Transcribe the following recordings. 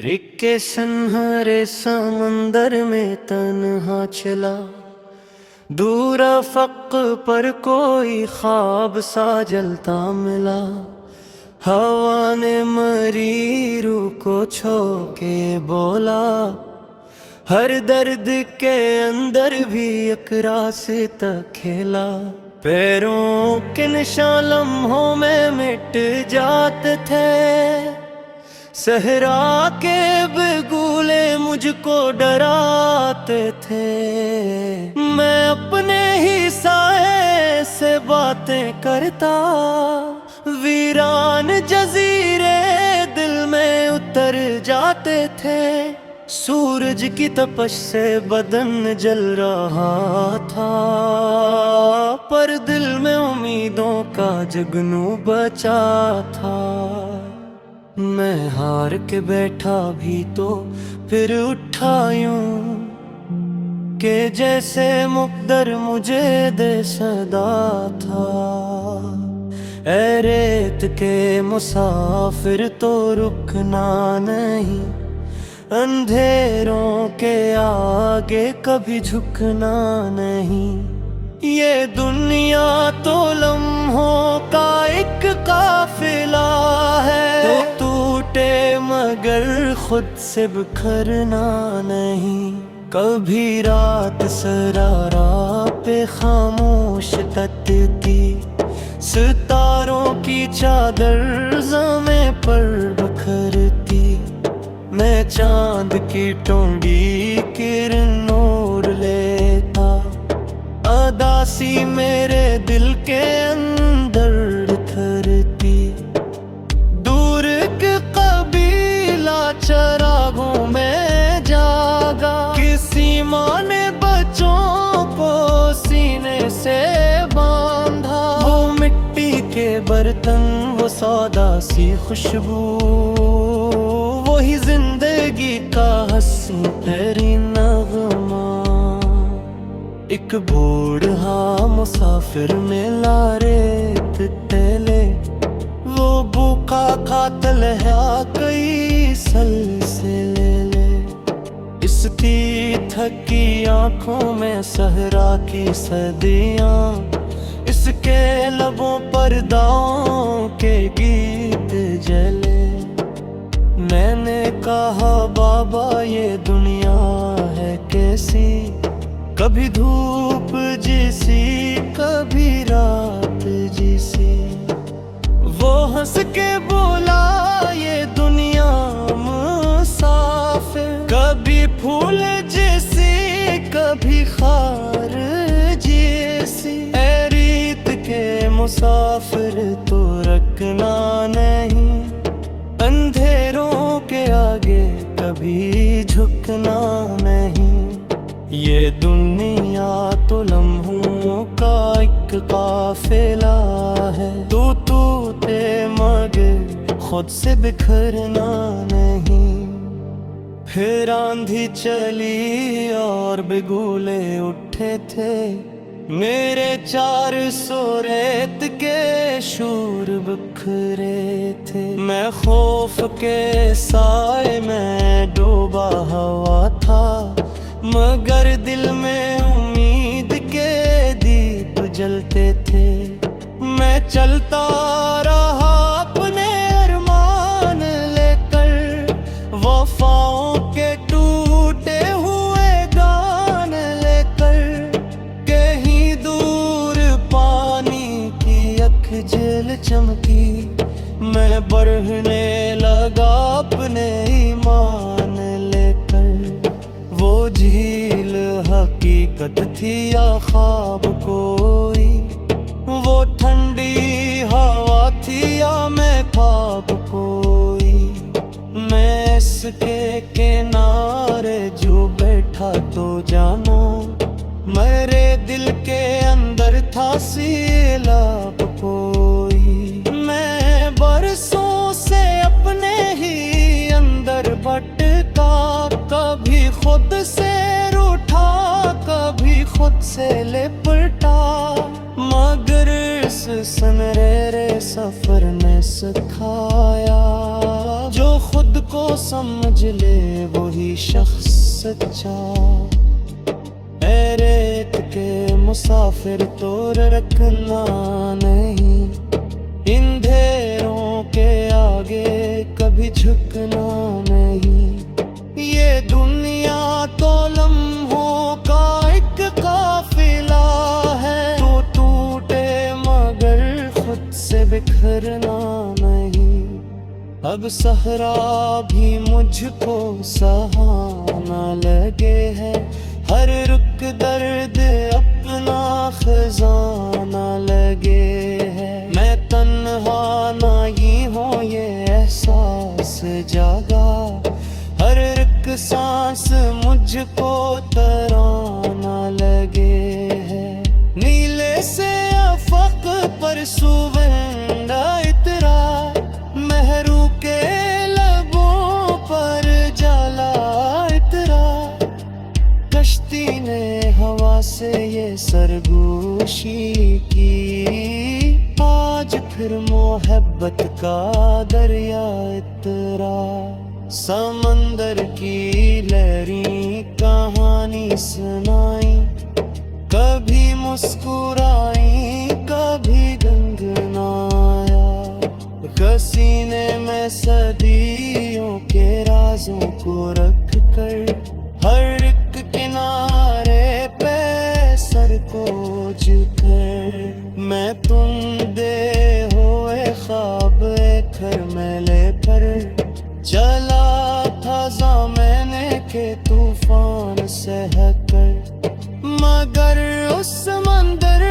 رکے سنہرے سمندر میں تنہا چلا، دور افق پر کوئی خواب سا جلتا ملا۔ ہوا نے مری روح کو چھو کے بولا، ہر درد کے اندر بھی ایک راستہ کھیلا۔ پیروں کے نشان لمحوں میں مٹ جاتے تھے، صحرا کے بگولے مجھ کو ڈراتے تھے۔ میں اپنے ہی سائے سے باتیں کرتا، ویران جزیرے دل میں اتر جاتے تھے۔ سورج کی تپش سے بدن جل رہا تھا، پر دل میں امیدوں کا جگنو بچا تھا۔ میں ہار کے بیٹھا بھی تو پھر اٹھا یوں کہ جیسے مقدر مجھے دے صدا تھا۔ اے ریت کے مسافر تو رکنا نہیں، اندھیروں کے آگے کبھی جھکنا نہیں۔ یہ دنیا تو لمحوں کا ایک قافلہ ہے، تو ٹوٹے مگر خود سے بکھرنا نہیں۔ کبھی رات سرارا پہ خاموش تتتی، ستاروں کی چادر زمیں پر بکھرتی۔ میں چاند کی ٹونڈی کرن نور لیتا، اداسی میرے دل کے اندر اترتی۔ دور کے قبیلہ چراغوں میں جاگا، کسی ماں نے بچوں کو سینے سے باندھا۔ وہ مٹی کے برتن، وہ سودا سی خوشبو، وہی زندگی کا حسین ترین نغمہ۔ ایک بوڑھا مسافر ملا ریت تیلے، وہ بھوکا کھاتا لہا کئی سلسلے۔ اس کی تھکی آنکھوں میں صحرا کی صدیاں، اس کے لبوں پر داؤں کے گیت جلے۔ میں نے کہا بابا یہ دنیا ہے کیسی، کبھی دھوپ جیسی کبھی رات جیسی۔ وہ ہنس کے بولا یہ دنیا مسافر، کبھی پھول جیسی کبھی خار جیسی۔ اے ریت کے مسافر تو رکنا نہیں، اندھیروں کے آگے کبھی جھکنا نہیں۔ یہ دنیا تو لمحوں کا ایک قافلہ ہے، تو ٹوٹے مگر خود سے بکھرنا نہیں۔ پھر آندھی چلی اور بگولے اٹھے تھے، میرے 400 ریت کے شور بکھرے تھے۔ میں خوف کے سائے میں ڈوبا ہوا تھا، مگر دل میں امید کے دیپ جلتے تھے۔ میں چلتا رہا اپنے ارمان لے کر، وفاؤں کے ٹوٹے ہوئے گان لے کر۔ کہیں دور پانی کی ایک جھیل چمکی، میں بڑھنے لگا اپنے ایمان لے کر۔ وہ جھیل حقیقت تھی یا خواب کوئی، وہ ٹھنڈی ہوا تھی یا میں خواب کوئی۔ میں اس کے کنارے جو بیٹھا تو جانا، میرے دل کے اندر تھا سیلاب کوئی۔ میں برسوں سے اپنے ہی اندر بھٹکا، کبھی خود سے روٹھا کبھی خود سے لپٹا۔ مگر اس سنہرے سفر نے سکھایا، جو خود کو سمجھ لے وہی شخص سچا۔ اے ریت کے مسافر تو رکنا نہیں، اندھیروں کے آگے کبھی جھکنا نہیں۔ یہ دنیا تو لمحوں کا ایک قافلہ ہے، تو ٹوٹے مگر خود سے بکھرنا نہیں۔ اب صحرا بھی مجھ کو سہانا لگے ہے، ہر رک درد اپنا خزانہ لگے ہے۔ میں تنہا نہیں ہوں یہ احساس جاگا، ہر ایک سانس مجھ کو ترانہ لگے ہے۔ نیلے سے افق پر سوندہ اترا، مہرو کے لبوں پر جالا اترا، کشتی نے ہوا سے یہ سرگوشی کی، آج پھر محبت کا دریا اترا۔ سمندر کی لہریں کہانی سنائیں، کبھی مسکرائیں کبھی گنگنایا، سینے میں صدیوں کے رازوں کو رکھ کر، ہر ایک کنارے پہ سر کو جھکر، میں تم دے ہوئے خواب گھر میں لے کر، چلا تھا زمانے کے طوفان سے ہے کر، مگر اس سمندر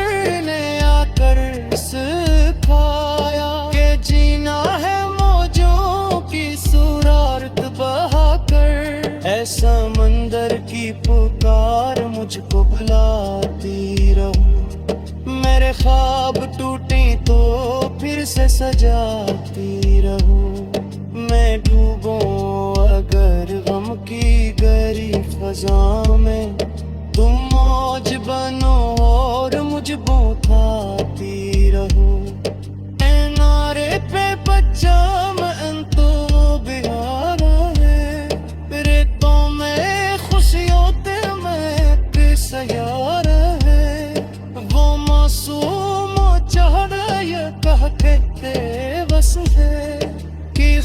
نے آ کر سکھایا کہ جینا ہے موجوں کی سرارت بہا کر۔ اے سمندر کی پکار مجھ کو بلاتی رہو، میرے خواب ٹوٹیں تو پھر سے سجاتی رہو۔ میں ڈوبوں اگر غم کی گہری فضا میں، تم موج بنو اور مجھ بوکھاتی رہو۔ کنارے پہ بچہ میں تو بہار ہے، ریتوں میں خوشیوں میں ایک سیارہ ہے، وہ معصوم چڑھ یہ کہہ کے بس ہے کہ